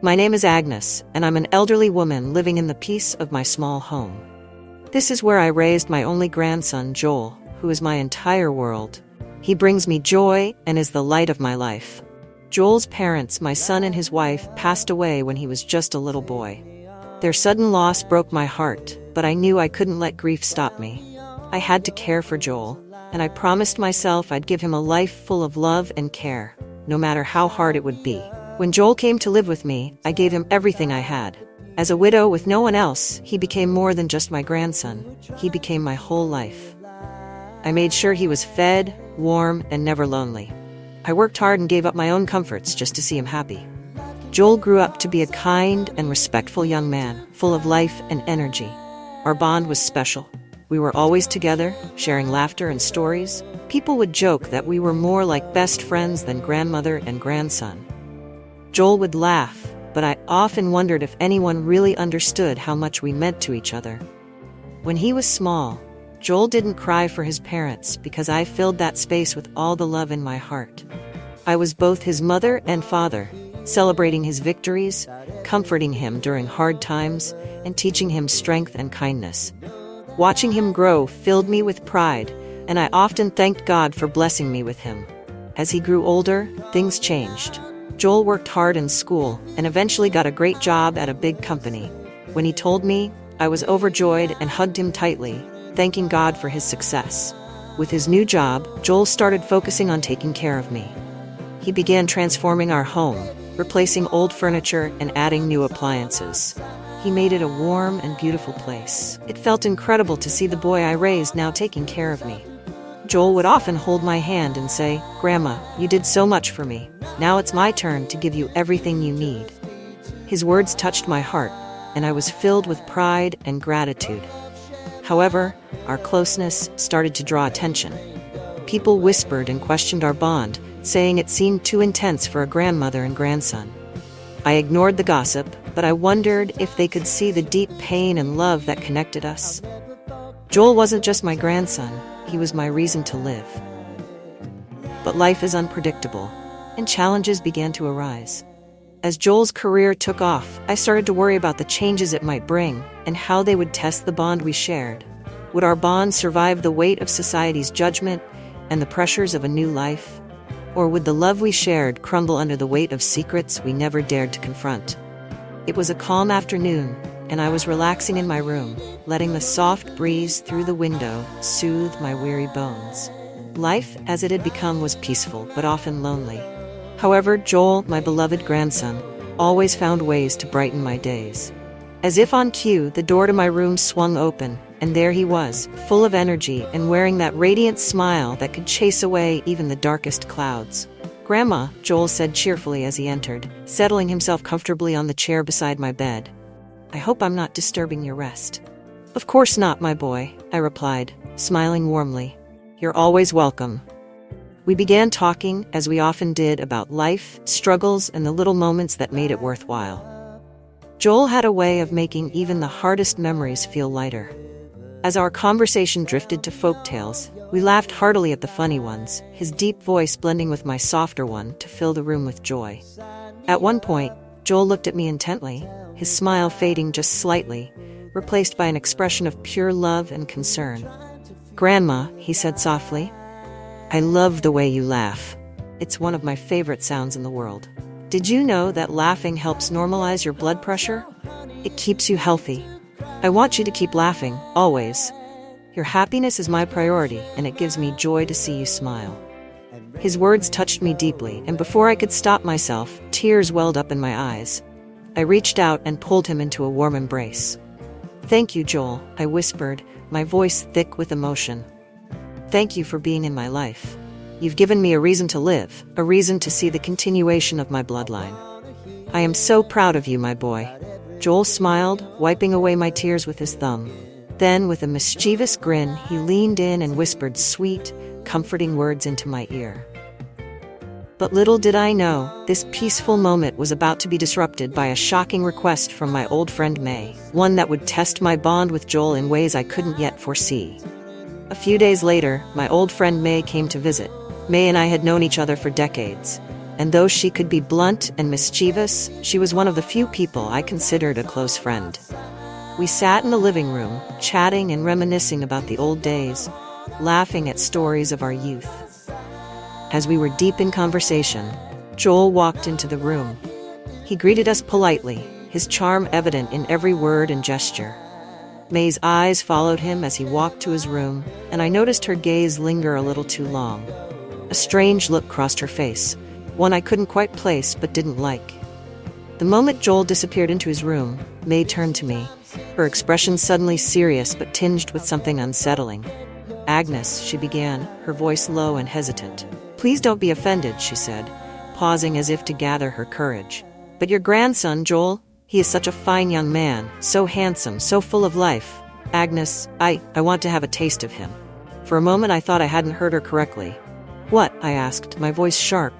My name is Agnes, and I'm an elderly woman living in the peace of my small home. This is where I raised my only grandson, Joel, who is my entire world. He brings me joy and is the light of my life. Joel's parents, my son and his wife, passed away when he was just a little boy. Their sudden loss broke my heart, but I knew I couldn't let grief stop me. I had to care for Joel, and I promised myself I'd give him a life full of love and care, no matter how hard it would be. When Joel came to live with me, I gave him everything I had. As a widow with no one else, he became more than just my grandson. He became my whole life. I made sure he was fed, warm, and never lonely. I worked hard and gave up my own comforts just to see him happy. Joel grew up to be a kind and respectful young man, full of life and energy. Our bond was special. We were always together, sharing laughter and stories. People would joke that we were more like best friends than grandmother and grandson. Joel would laugh, but I often wondered if anyone really understood how much we meant to each other. When he was small, Joel didn't cry for his parents because I filled that space with all the love in my heart. I was both his mother and father, celebrating his victories, comforting him during hard times, and teaching him strength and kindness. Watching him grow filled me with pride, and I often thanked God for blessing me with him. As he grew older, things changed. Joel worked hard in school and eventually got a great job at a big company. When he told me, I was overjoyed and hugged him tightly, thanking God for his success. With his new job, Joel started focusing on taking care of me. He began transforming our home, replacing old furniture and adding new appliances. He made it a warm and beautiful place. It felt incredible to see the boy I raised now taking care of me. Joel would often hold my hand and say, "Grandma, you did so much for me. Now it's my turn to give you everything you need." His words touched my heart, and I was filled with pride and gratitude. However, our closeness started to draw attention. People whispered and questioned our bond, saying it seemed too intense for a grandmother and grandson. I ignored the gossip, but I wondered if they could see the deep pain and love that connected us. Joel wasn't just my grandson, he was my reason to live. But life is unpredictable, and challenges began to arise. As Joel's career took off, I started to worry about the changes it might bring and how they would test the bond we shared. Would our bond survive the weight of society's judgment and the pressures of a new life? Or would the love we shared crumble under the weight of secrets we never dared to confront? It was a calm afternoon, and I was relaxing in my room, letting the soft breeze through the window soothe my weary bones. Life, as it had become, was peaceful, but often lonely. However, Joel, my beloved grandson, always found ways to brighten my days. As if on cue, the door to my room swung open, and there he was, full of energy and wearing that radiant smile that could chase away even the darkest clouds. "Grandma," Joel said cheerfully as he entered, settling himself comfortably on the chair beside my bed. "I hope I'm not disturbing your rest." "Of course not, my boy," I replied, smiling warmly. "You're always welcome." We began talking, as we often did, about life, struggles, and the little moments that made it worthwhile. Joel had a way of making even the hardest memories feel lighter. As our conversation drifted to folk tales, we laughed heartily at the funny ones, his deep voice blending with my softer one to fill the room with joy. At one point, Joel looked at me intently, his smile fading just slightly, replaced by an expression of pure love and concern. "Grandma," he said softly, "I love the way you laugh. It's one of my favorite sounds in the world. Did you know that laughing helps normalize your blood pressure? It keeps you healthy. I want you to keep laughing, always. Your happiness is my priority, and it gives me joy to see you smile." His words touched me deeply, and before I could stop myself, tears welled up in my eyes. I reached out and pulled him into a warm embrace. "Thank you, Joel," I whispered, my voice thick with emotion. "Thank you for being in my life. You've given me a reason to live, a reason to see the continuation of my bloodline. I am so proud of you, my boy." Joel smiled, wiping away my tears with his thumb. Then, with a mischievous grin, he leaned in and whispered sweet, comforting words into my ear. But little did I know, this peaceful moment was about to be disrupted by a shocking request from my old friend May, one that would test my bond with Joel in ways I couldn't yet foresee. A few days later, my old friend May came to visit. May and I had known each other for decades. and though she could be blunt and mischievous, she was one of the few people I considered a close friend. We sat in the living room, chatting and reminiscing about the old days, laughing at stories of our youth. As we were deep in conversation, Joel walked into the room. He greeted us politely, his charm evident in every word and gesture. May's eyes followed him as he walked to his room, and I noticed her gaze linger a little too long. A strange look crossed her face, one I couldn't quite place but didn't like. The moment Joel disappeared into his room, May turned to me, her expression suddenly serious but tinged with something unsettling. "Agnes," she began, her voice low and hesitant. "Please don't be offended," she said, pausing as if to gather her courage. "But your grandson, Joel, he is such a fine young man, so handsome, so full of life. Agnes, I want to have a taste of him." For a moment I thought I hadn't heard her correctly. "What?" I asked, my voice sharp.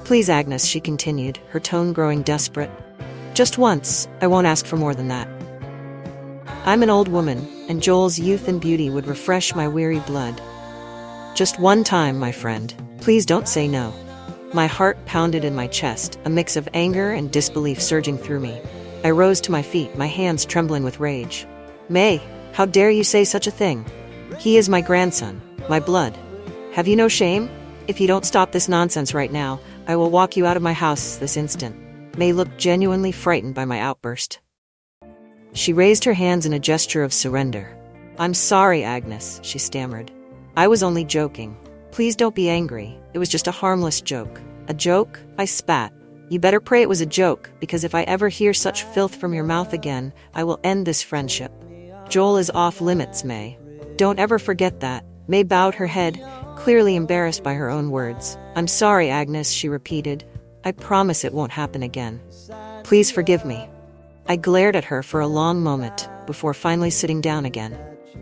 "Please, Agnes," she continued, her tone growing desperate. "Just once, I won't ask for more than that. I'm an old woman, and Joel's youth and beauty would refresh my weary blood. Just one time, my friend. Please don't say no." My heart pounded in my chest, a mix of anger and disbelief surging through me. I rose to my feet, my hands trembling with rage. "May, how dare you say such a thing? He is my grandson, my blood. Have you no shame? If you don't stop this nonsense right now, I will walk you out of my house this instant." May looked genuinely frightened by my outburst. She raised her hands in a gesture of surrender. "I'm sorry, Agnes," she stammered. "I was only joking. Please don't be angry. It was just a harmless joke." "A joke?" I spat. "You better pray it was a joke, because if I ever hear such filth from your mouth again, I will end this friendship. Joel is off limits, May. Don't ever forget that." May bowed her head, clearly embarrassed by her own words. "I'm sorry, Agnes," she repeated. "I promise it won't happen again. Please forgive me." I glared at her for a long moment, before finally sitting down again.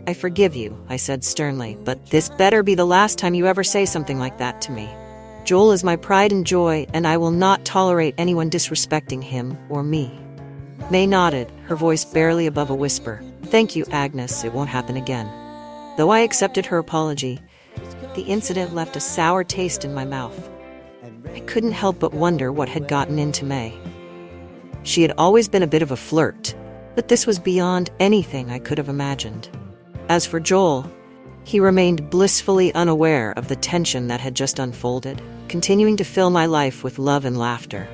"I forgive you," I said sternly, "but this better be the last time you ever say something like that to me. Joel is my pride and joy, and I will not tolerate anyone disrespecting him or me." May nodded, her voice barely above a whisper. "Thank you, Agnes, it won't happen again." Though I accepted her apology, the incident left a sour taste in my mouth. I couldn't help but wonder what had gotten into May. She had always been a bit of a flirt, but this was beyond anything I could have imagined. As for Joel, he remained blissfully unaware of the tension that had just unfolded, continuing to fill my life with love and laughter.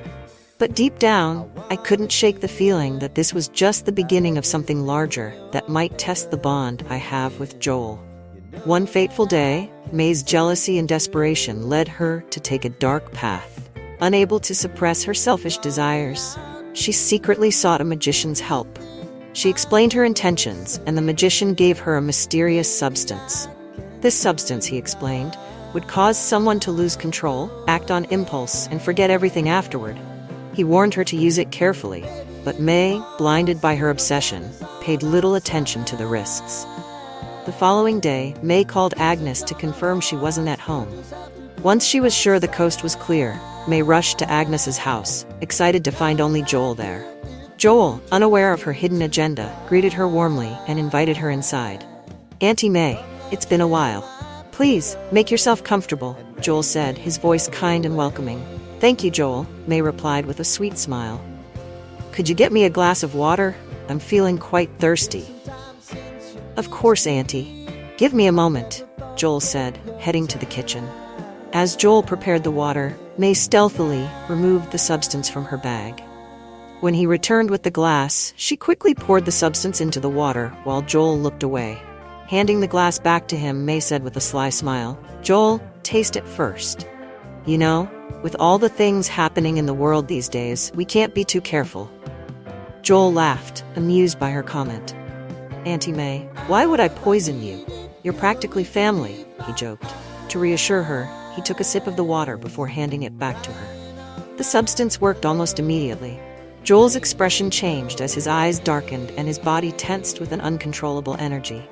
But deep down, I couldn't shake the feeling that this was just the beginning of something larger that might test the bond I have with Joel. One fateful day, May's jealousy and desperation led her to take a dark path. Unable to suppress her selfish desires, she secretly sought a magician's help. She explained her intentions, and the magician gave her a mysterious substance. This substance, he explained, would cause someone to lose control, act on impulse, and forget everything afterward. He warned her to use it carefully, but May, blinded by her obsession, paid little attention to the risks. The following day, May called Agnes to confirm she wasn't at home. Once she was sure the coast was clear, May rushed to Agnes's house, excited to find only Joel there. Joel, unaware of her hidden agenda, greeted her warmly and invited her inside. "Auntie May, it's been a while. Please, make yourself comfortable," Joel said, his voice kind and welcoming. "Thank you, Joel," May replied with a sweet smile. "Could you get me a glass of water? I'm feeling quite thirsty." "Of course, Auntie. Give me a moment," Joel said, heading to the kitchen. As Joel prepared the water, May stealthily removed the substance from her bag. When he returned with the glass, she quickly poured the substance into the water while Joel looked away. Handing the glass back to him, May said with a sly smile, "Joel, taste it first. You know, with all the things happening in the world these days, we can't be too careful." Joel laughed, amused by her comment. "Auntie May, why would I poison you? You're practically family," he joked. To reassure her, he took a sip of the water before handing it back to her. The substance worked almost immediately. Joel's expression changed as his eyes darkened and his body tensed with an uncontrollable energy.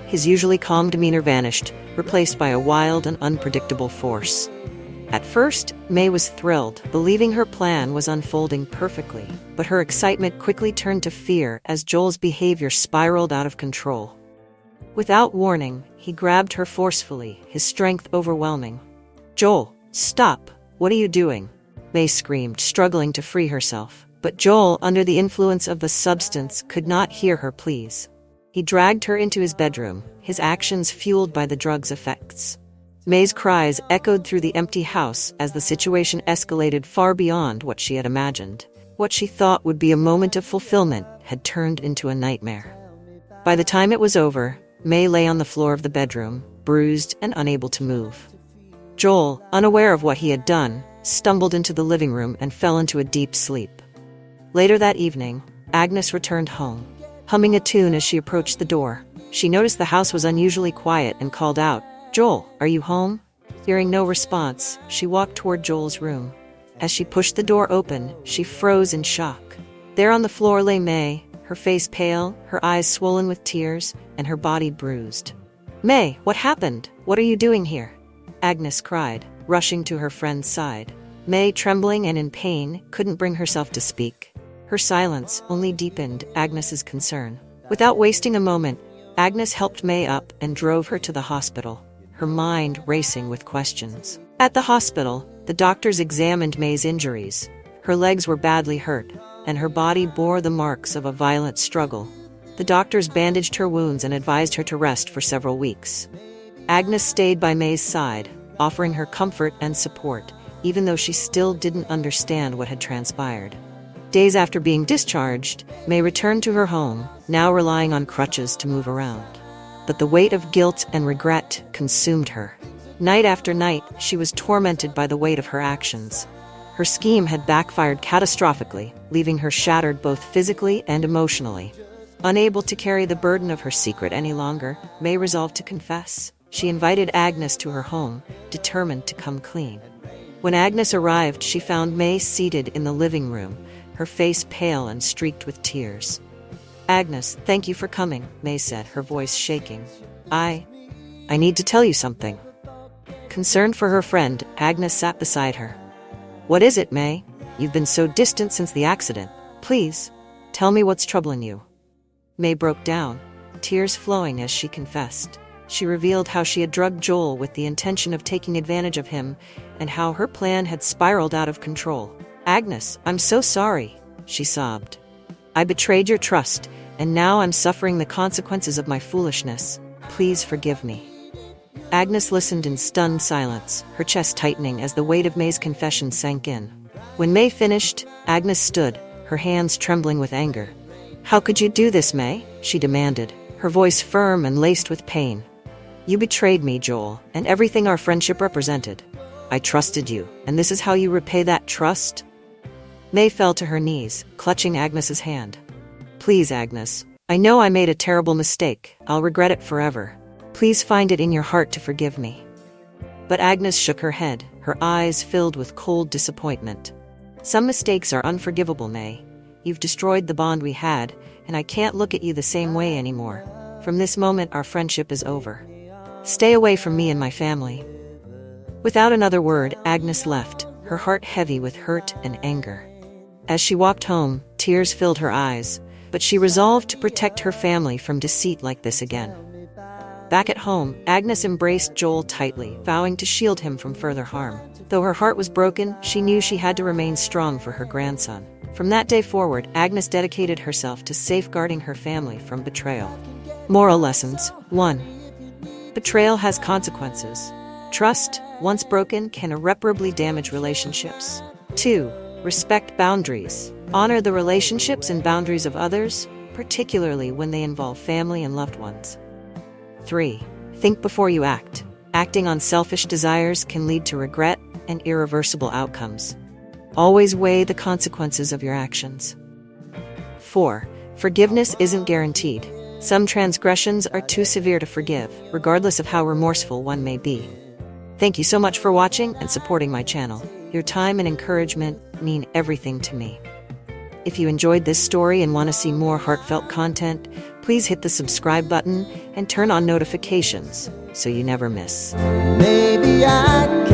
His usually calm demeanor vanished, replaced by a wild and unpredictable force. At first, May was thrilled, believing her plan was unfolding perfectly, but her excitement quickly turned to fear as Joel's behavior spiraled out of control. Without warning, he grabbed her forcefully, his strength overwhelming. "Joel, stop! What are you doing?" May screamed, struggling to free herself. But Joel, under the influence of the substance, could not hear her pleas. He dragged her into his bedroom, his actions fueled by the drug's effects. May's cries echoed through the empty house as the situation escalated far beyond what she had imagined. What she thought would be a moment of fulfillment had turned into a nightmare. By the time it was over, May lay on the floor of the bedroom, bruised and unable to move. Joel, unaware of what he had done, stumbled into the living room and fell into a deep sleep. Later that evening, Agnes returned home. Humming a tune as she approached the door, she noticed the house was unusually quiet and called out, "Joel, are you home?" Hearing no response, she walked toward Joel's room. As she pushed the door open, she froze in shock. There on the floor lay May, her face pale, her eyes swollen with tears, and her body bruised. "May, what happened? What are you doing here?" Agnes cried, rushing to her friend's side. May, trembling and in pain, couldn't bring herself to speak. Her silence only deepened Agnes's concern. Without wasting a moment, Agnes helped May up and drove her to the hospital, her mind racing with questions. At the hospital, the doctors examined May's injuries. Her legs were badly hurt, and her body bore the marks of a violent struggle. The doctors bandaged her wounds and advised her to rest for several weeks. Agnes stayed by May's side, offering her comfort and support, even though she still didn't understand what had transpired. Days after being discharged, May returned to her home, now relying on crutches to move around. But the weight of guilt and regret consumed her. Night after night, she was tormented by the weight of her actions. Her scheme had backfired catastrophically, leaving her shattered both physically and emotionally. Unable to carry the burden of her secret any longer, May resolved to confess. She invited Agnes to her home, determined to come clean. When Agnes arrived, she found May seated in the living room, her face pale and streaked with tears. "Agnes, thank you for coming," May said, her voice shaking. I need to tell you something." Concerned for her friend, Agnes sat beside her. "What is it, May? You've been so distant since the accident. Please, tell me what's troubling you." May broke down, tears flowing as she confessed. She revealed how she had drugged Joel with the intention of taking advantage of him, and how her plan had spiraled out of control. "Agnes, I'm so sorry," she sobbed. "I betrayed your trust, and now I'm suffering the consequences of my foolishness. Please forgive me." Agnes listened in stunned silence, her chest tightening as the weight of May's confession sank in. When May finished, Agnes stood, her hands trembling with anger. "How could you do this, May?" she demanded, her voice firm and laced with pain. "You betrayed me, Joel, and everything our friendship represented. I trusted you, and this is how you repay that trust?" May fell to her knees, clutching Agnes's hand. "Please, Agnes, I know I made a terrible mistake. I'll regret it forever. Please find it in your heart to forgive me." But Agnes shook her head, her eyes filled with cold disappointment. "Some mistakes are unforgivable, May. You've destroyed the bond we had, and I can't look at you the same way anymore. From this moment, our friendship is over. Stay away from me and my family." Without another word, Agnes left, her heart heavy with hurt and anger. As she walked home, tears filled her eyes, but she resolved to protect her family from deceit like this again. Back at home, Agnes embraced Joel tightly, vowing to shield him from further harm. Though her heart was broken, she knew she had to remain strong for her grandson. From that day forward, Agnes dedicated herself to safeguarding her family from betrayal. Moral lessons. 1. Betrayal has consequences. Trust, once broken, can irreparably damage relationships. 2. Respect boundaries. Honor the relationships and boundaries of others, particularly when they involve family and loved ones. 3. Think before you act. Acting on selfish desires can lead to regret and irreversible outcomes. Always weigh the consequences of your actions. 4. Forgiveness isn't guaranteed. Some transgressions are too severe to forgive, regardless of how remorseful one may be. Thank you so much for watching and supporting my channel. Your time and encouragement mean everything to me. If you enjoyed this story and want to see more heartfelt content, please hit the subscribe button and turn on notifications so you never miss. Maybe I